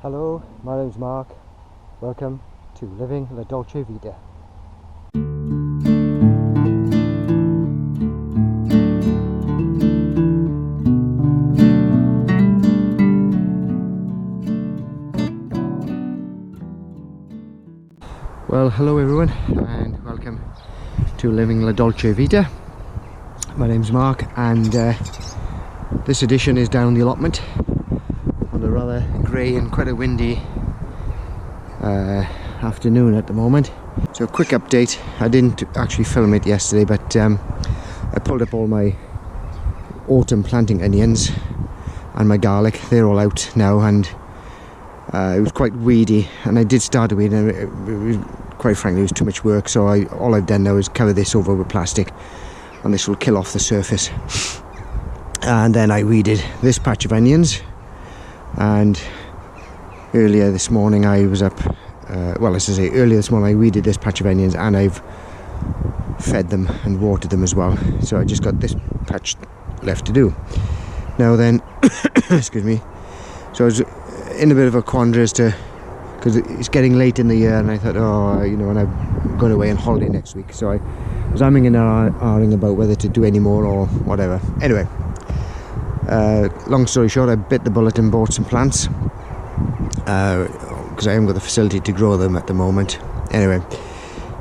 Hello, my name's Mark. Welcome to Living La Dolce Vita. Well, hello everyone and welcome to Living La Dolce Vita. My name's Mark and this edition is down the allotment on a rather grey and quite a windy afternoon at the moment. So a quick update. I didn't actually film it yesterday, but I pulled up all my autumn planting onions and my garlic. They're all out now, and it was quite weedy, and I did start to weed, and it was, quite frankly, it was too much work. So all I've done now is cover this over with plastic, and this will kill off the surface. And then I weeded this patch of onions, and earlier this morning I was up, earlier this morning I weeded this patch of onions, and I've fed them and watered them as well. So I just got this patch left to do. Now then, excuse me, so I was in a bit of a quandary as to, because it's getting late in the year, and I thought, and I'm going away on holiday next week, so I was umming and ahhing about whether to do any more or whatever. Anyway, long story short, I bit the bullet and bought some plants, because I haven't got the facility to grow them at the moment. Anyway,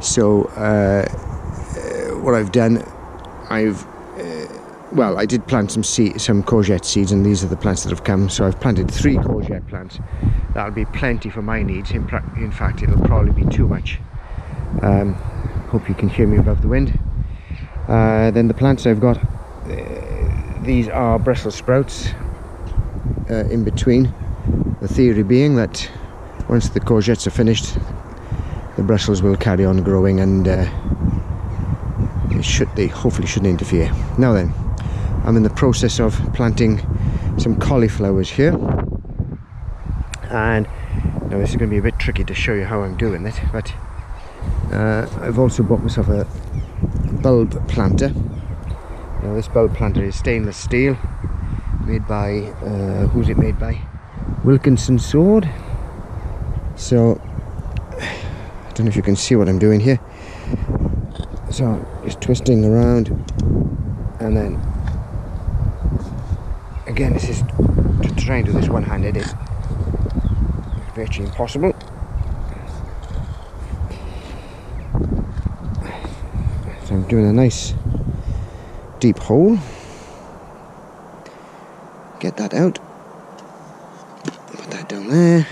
so what I've done, I did plant some courgette seeds, and these are the plants that have come. So I've planted 3 courgette plants. That'll be plenty for my needs. In fact, it'll probably be too much. Hope you can hear me above the wind. Then the plants I've got, these are Brussels sprouts in between. The theory being that once the courgettes are finished, the Brussels will carry on growing, and they hopefully shouldn't interfere. Now then, I'm in the process of planting some cauliflowers here, and now this is going to be a bit tricky to show you how I'm doing it, but I've also bought myself a bulb planter. Now this bulb planter is stainless steel, made by who's it made by? Wilkinson Sword. So I don't know if you can see what I'm doing here. So just twisting around, and then again, this is to try and do this one-handed is virtually impossible. So I'm doing a nice deep hole. Get that out. Put that down there.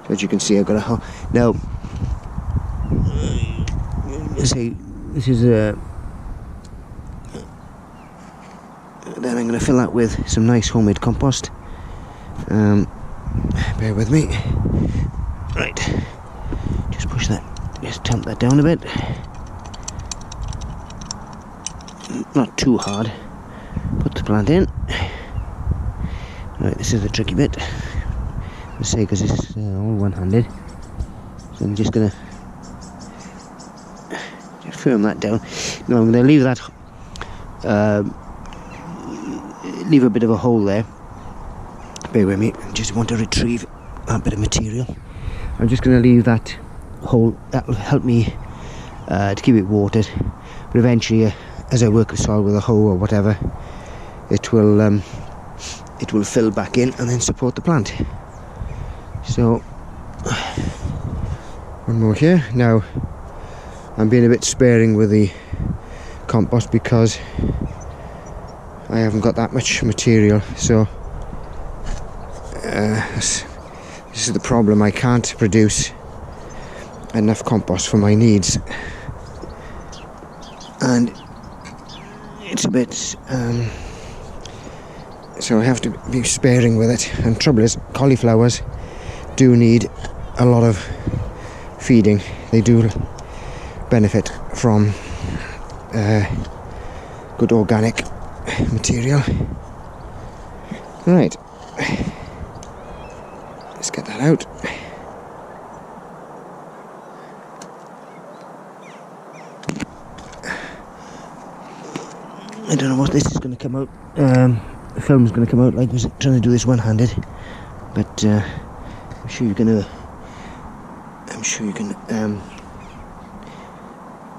So as you can see, I've got a hole. Now, say this is a. Then I'm going to fill that with some nice homemade compost. Bear with me. Right, just push that, just tamp that down a bit. Not too hard. Put the plant in. Right, this is the tricky bit. Let's say, because it's all one-handed. So I'm just going to firm that down. Now I'm going to leave that. Leave a bit of a hole there. Bear with me, I just want to retrieve that bit of material. I'm just going to leave that hole. That will help me to keep it watered, but eventually as I work the soil with a hoe or whatever, it will fill back in and then support the plant. So one more here. Now I'm being a bit sparing with the compost because I haven't got that much material, so this is the problem. I can't produce enough compost for my needs, and it's a bit so I have to be sparing with it. And trouble is, cauliflowers do need a lot of feeding. They do benefit from good organic material. Right, let's get that out. I don't know what this is going to come out. The film's going to come out like I was trying to do this one-handed, but I'm sure you're gonna.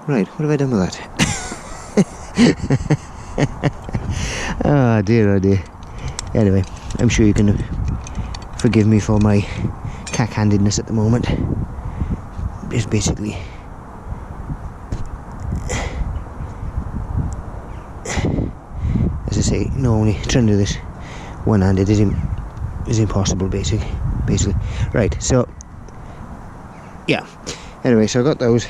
Right, what have I done with that? Oh dear. Anyway, I'm sure you can forgive me for my cack-handedness at the moment. It's basically as I say, normally trying to do this one-handed is impossible, basically. Right, so yeah. Anyway, so I got those.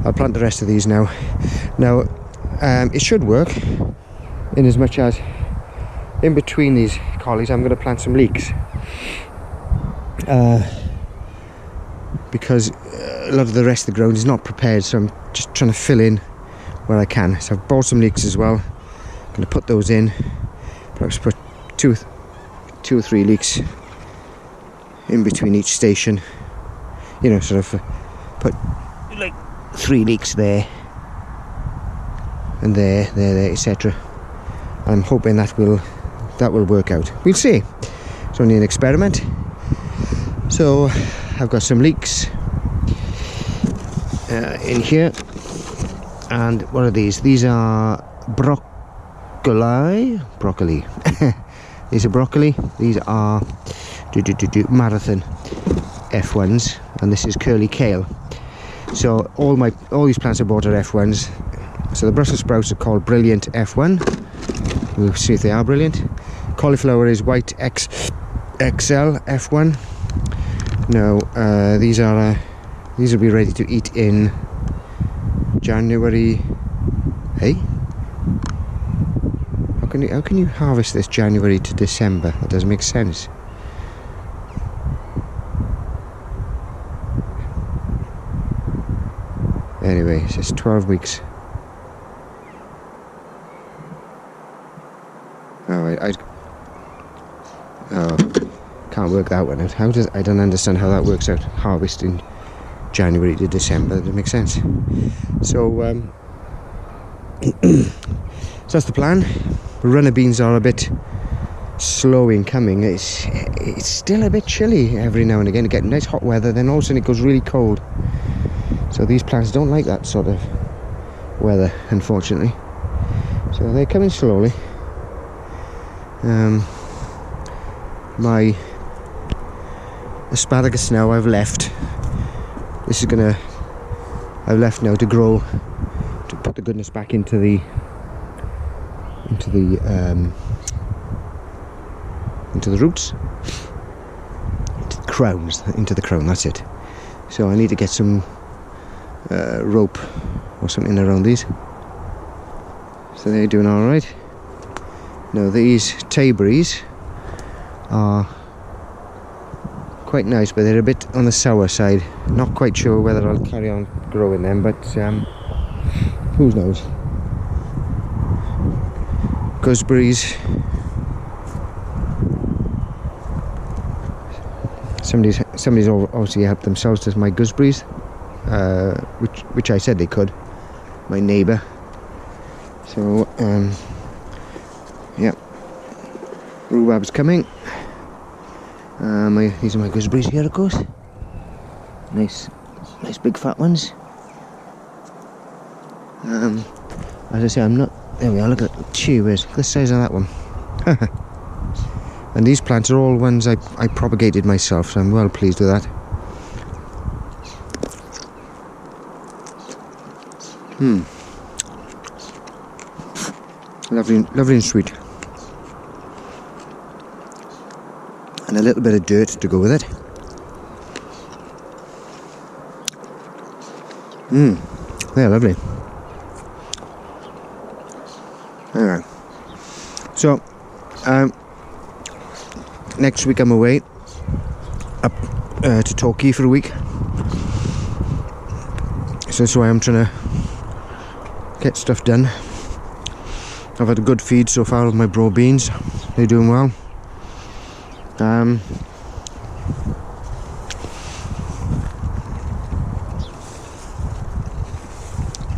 I'll plant the rest of these now. Now, it should work in as much as in between these collies I'm going to plant some leeks. Because a lot of the rest of the ground is not prepared, so I'm just trying to fill in where I can. So I've bought some leeks as well. I'm going to put those in. Perhaps put two or three leeks in between each station. You know, sort of put like 3 leeks there and there, etc. I'm hoping that will work out. We'll see. It's only an experiment. So I've got some leeks in here, and what are these? These are broccoli. These are broccoli. These are marathon F1s, and this is curly kale. So all these plants I bought are F1s. So the Brussels sprouts are called Brilliant F1. We'll see if they are brilliant. Cauliflower is White XL F1. No, these will be ready to eat in January. Hey, how can you harvest this January to December? That doesn't make sense. Anyway, it says 12 weeks. Can't work that one out. I don't understand how that works out. Harvesting January to December, that doesn't make sense. So, so that's the plan. The runner beans are a bit slow in coming. It's still a bit chilly every now and again. You get nice hot weather, then all of a sudden it goes really cold. So these plants don't like that sort of weather, unfortunately. So they're coming slowly. My asparagus now I've left. I've left now to grow, to put the goodness back into the roots, into the crown. That's it. So I need to get some rope or something around these. So they're doing all right. Now these tayberries are quite nice, but they're a bit on the sour side. Not quite sure whether I'll carry on growing them, but who knows. Gooseberries. Somebody's obviously helped themselves to my gooseberries, which I said they could. My neighbour. So yeah, rhubarb's coming. These are my gooseberries here, of course. Nice big fat ones. As I say, I'm not. There we are. Look at that. Gee whiz, look at the size of that one. And these plants are all ones I propagated myself, so I'm well pleased with that. Lovely and sweet. And a little bit of dirt to go with it. They're lovely. Alright. So, next week I'm away up to Torquay for a week. So that's why I'm trying to get stuff done. I've had a good feed so far with my broad beans. They're doing well.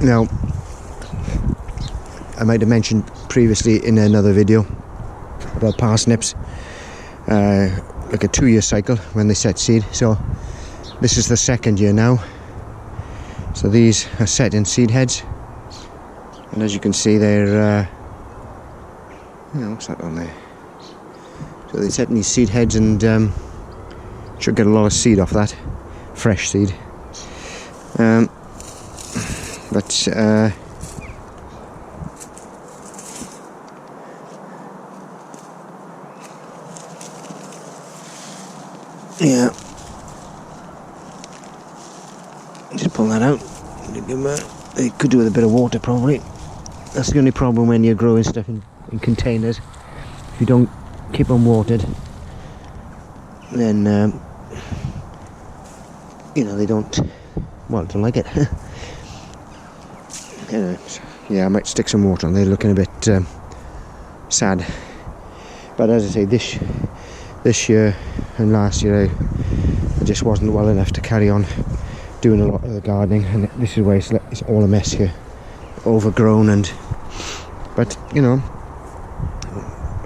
Now, I might have mentioned previously in another video about parsnips. like a 2-year cycle when they set seed. So this is the 2nd year now. So these are set in seed heads, and as you can see, they're what's that on there? So they set in these seed heads, and should get a lot of seed off that, fresh seed. Yeah, just pull that out. They could do with a bit of water probably. That's the only problem when you're growing stuff in containers. If you don't keep them watered, then they don't like it. Anyway, so, yeah, I might stick some water on. They're looking a bit sad, but as I say, this year and last year I just wasn't well enough to carry on doing a lot of the gardening, and this is where it's all a mess here, overgrown, but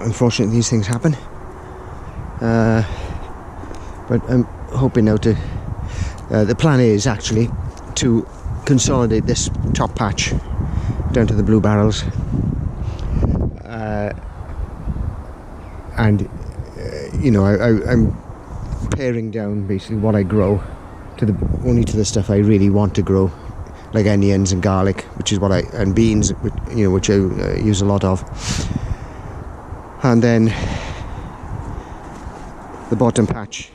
unfortunately these things happen. But I'm hoping now to the plan is actually to consolidate this top patch down to the blue barrels, and I'm paring down basically what I grow to the stuff I really want to grow, like onions and garlic, which is and beans, which I use a lot of, and then the bottom patch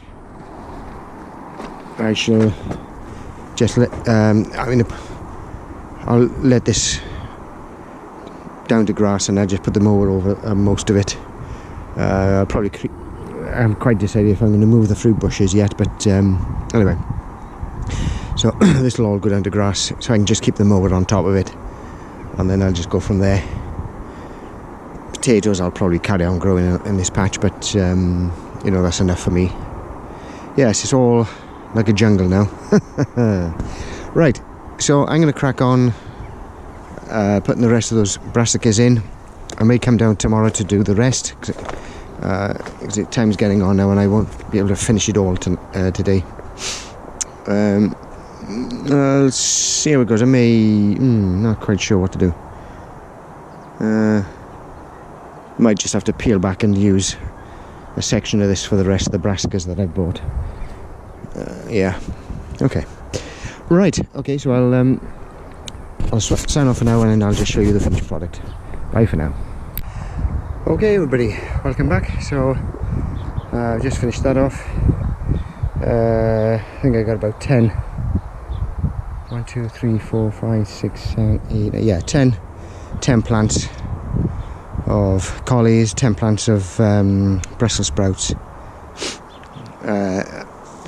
I shall just I'll let this down to grass, and I'll just put the mower over most of it. I'll probably I haven't quite decided if I'm going to move the fruit bushes yet, but anyway, so this will all go down to grass, so I can just keep the mower on top of it, and then I'll just go from there. Potatoes I'll probably carry on growing in this patch, but that's enough for me. Yes, it's all like a jungle now. Right, so I'm going to crack on putting the rest of those brassicas in. I may come down tomorrow to do the rest, because time's getting on now and I won't be able to finish it all today. I'll see how it goes. I may not quite sure what to do. Might just have to peel back and use a section of this for the rest of the brassicas that I've bought. Yeah, okay, right, okay, so I'll sign off for now, and then I'll just show you the finished product. Bye for now. Okay everybody, welcome back. So I've just finished that off. I think I got about 10 1, 2, 3, 4, 5, 6, 7, 8 yeah, 10 plants of collies, 10 plants of Brussels sprouts.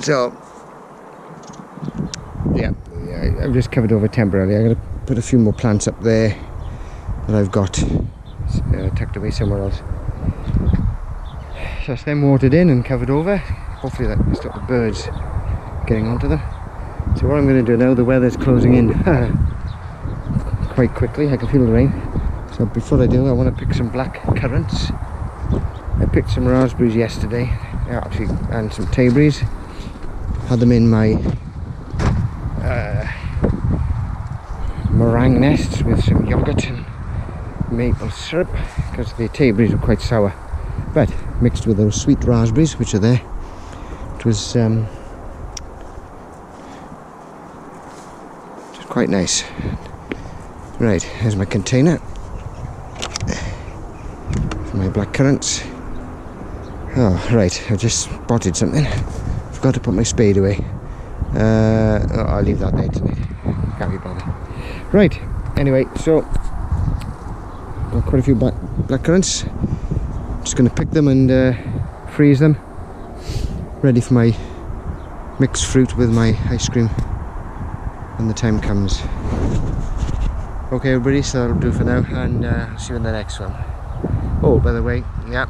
So yeah, I've just covered over temporarily. I'm going to put a few more plants up there that I've got tucked away somewhere else. So that's them watered in and covered over. Hopefully that will stop the birds getting onto them. So what I'm going to do now, the weather's closing in quite quickly. I can feel the rain. So before I do, I want to pick some black currants. I picked some raspberries yesterday, actually, and some tayberries. Had them in my meringue nests with some yogurt and maple syrup, because the tayberries were quite sour, but mixed with those sweet raspberries which are there, it was just quite nice. Right, here's my container for my black currants. Oh right, I just spotted something. Forgot to put my spade away. I'll leave that there tonight. Can't be bothered. Right, anyway, so got quite a few black currants. Just going to pick them and freeze them, ready for my mixed fruit with my ice cream when the time comes. Okay everybody, so that'll do for now, and I'll see you in the next one. Oh, by the way, yeah,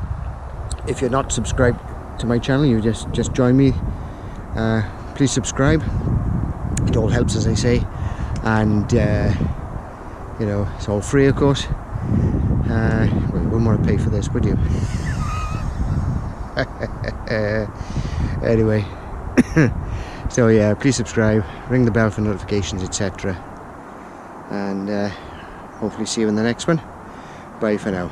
if you're not subscribed to my channel, you just join me. Please subscribe. It all helps, as I say, and it's all free, of course. Well, you wouldn't want to pay for this, would you? Anyway, so yeah, please subscribe, ring the bell for notifications, etc. And hopefully see you in the next one. Bye for now.